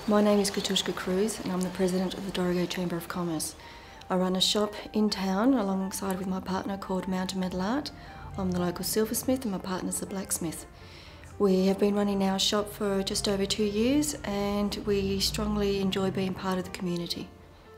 My name is Katushka Cruz and I'm the President of the Dorrigo Chamber of Commerce. I run a shop in town alongside with my partner called Mountain Metal Art. I'm the local silversmith and my partner's the blacksmith. We have been running our shop for just over 2 years and we strongly enjoy being part of the community.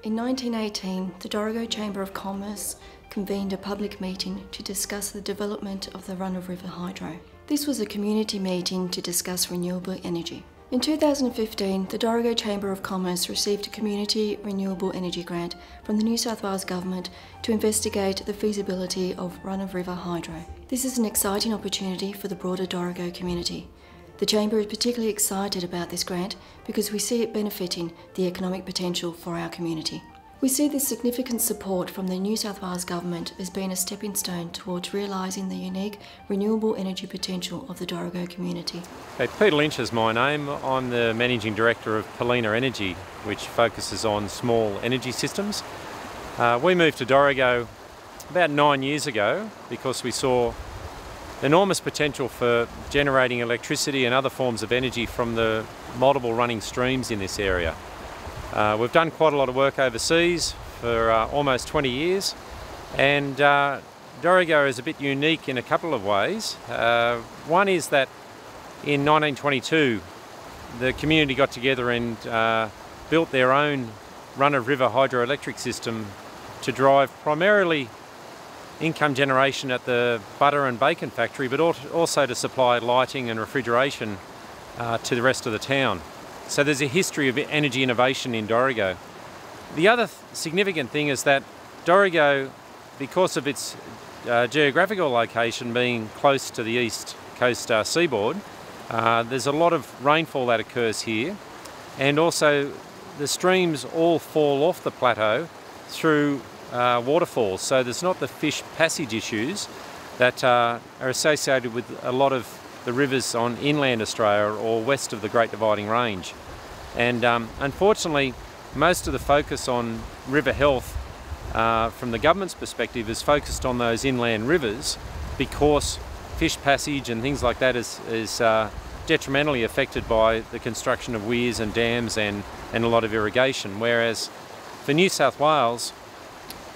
In 1918, the Dorrigo Chamber of Commerce convened a public meeting to discuss the development of the run-of-river hydro. This was a community meeting to discuss renewable energy. In 2015, the Dorrigo Chamber of Commerce received a Community Renewable Energy Grant from the New South Wales Government to investigate the feasibility of run-of-river hydro. This is an exciting opportunity for the broader Dorrigo community. The Chamber is particularly excited about this grant because we see it benefiting the economic potential for our community. We see this significant support from the New South Wales Government as being a stepping stone towards realising the unique renewable energy potential of the Dorrigo community. Okay, Peter Lynch is my name. I'm the Managing Director of Polina Energy, which focuses on small energy systems. We moved to Dorrigo about 9 years ago because we saw enormous potential for generating electricity and other forms of energy from the multiple running streams in this area. We've done quite a lot of work overseas for almost 20 years, and Dorrigo is a bit unique in a couple of ways. One is that in 1922 the community got together and built their own run-of-river hydroelectric system to drive primarily income generation at the butter and bacon factory, but also to supply lighting and refrigeration to the rest of the town. So there's a history of energy innovation in Dorrigo. The other significant thing is that Dorrigo, because of its geographical location being close to the east coast seaboard, there's a lot of rainfall that occurs here, and also the streams all fall off the plateau through waterfalls, so there's not the fish passage issues that are associated with a lot of the rivers on inland Australia or west of the Great Dividing Range. And unfortunately, most of the focus on river health from the government's perspective is focused on those inland rivers because fish passage and things like that is detrimentally affected by the construction of weirs and dams and a lot of irrigation. Whereas for New South Wales,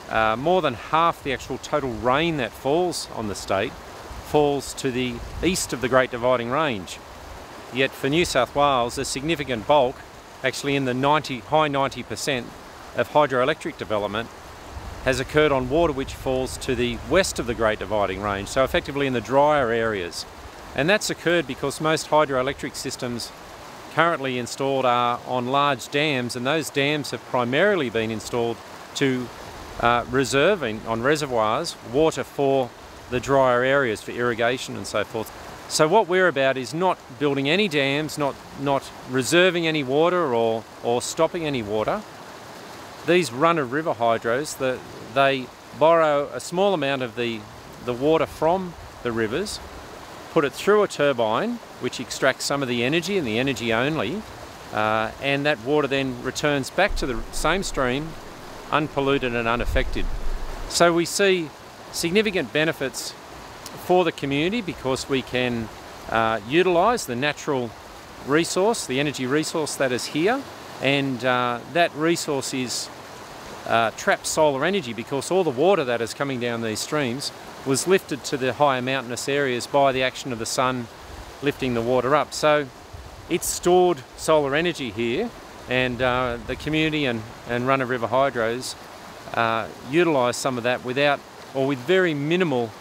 more than half the actual total rain that falls on the state falls to the east of the Great Dividing Range. Yet for New South Wales, a significant bulk, actually in the high 90% of hydroelectric development, has occurred on water which falls to the west of the Great Dividing Range, so effectively in the drier areas. And that's occurred because most hydroelectric systems currently installed are on large dams, and those dams have primarily been installed to reserving on reservoirs water for the drier areas for irrigation and so forth. So what we're about is not building any dams, not reserving any water or stopping any water. These run-of-river hydros, they borrow a small amount of the water from the rivers, put it through a turbine which extracts some of the energy and the energy only, and that water then returns back to the same stream unpolluted and unaffected. So we see significant benefits for the community because we can utilise the natural resource, the energy resource that is here, and that resource is trapped solar energy because all the water that is coming down these streams was lifted to the higher mountainous areas by the action of the sun lifting the water up. So it's stored solar energy here, and the community and run-of-river hydros utilise some of that with very minimal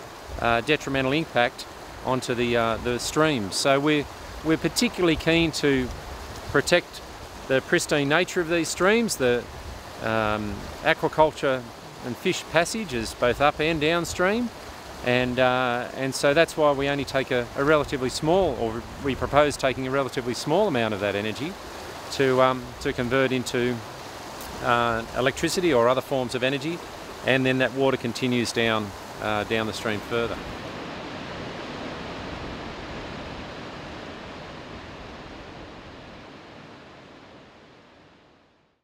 detrimental impact onto the streams. So we're particularly keen to protect the pristine nature of these streams. The aquaculture and fish passage is both up and downstream, and so that's why we only take a relatively small, or we propose taking a relatively small amount of that energy to convert into electricity or other forms of energy, and then that water continues down the stream further.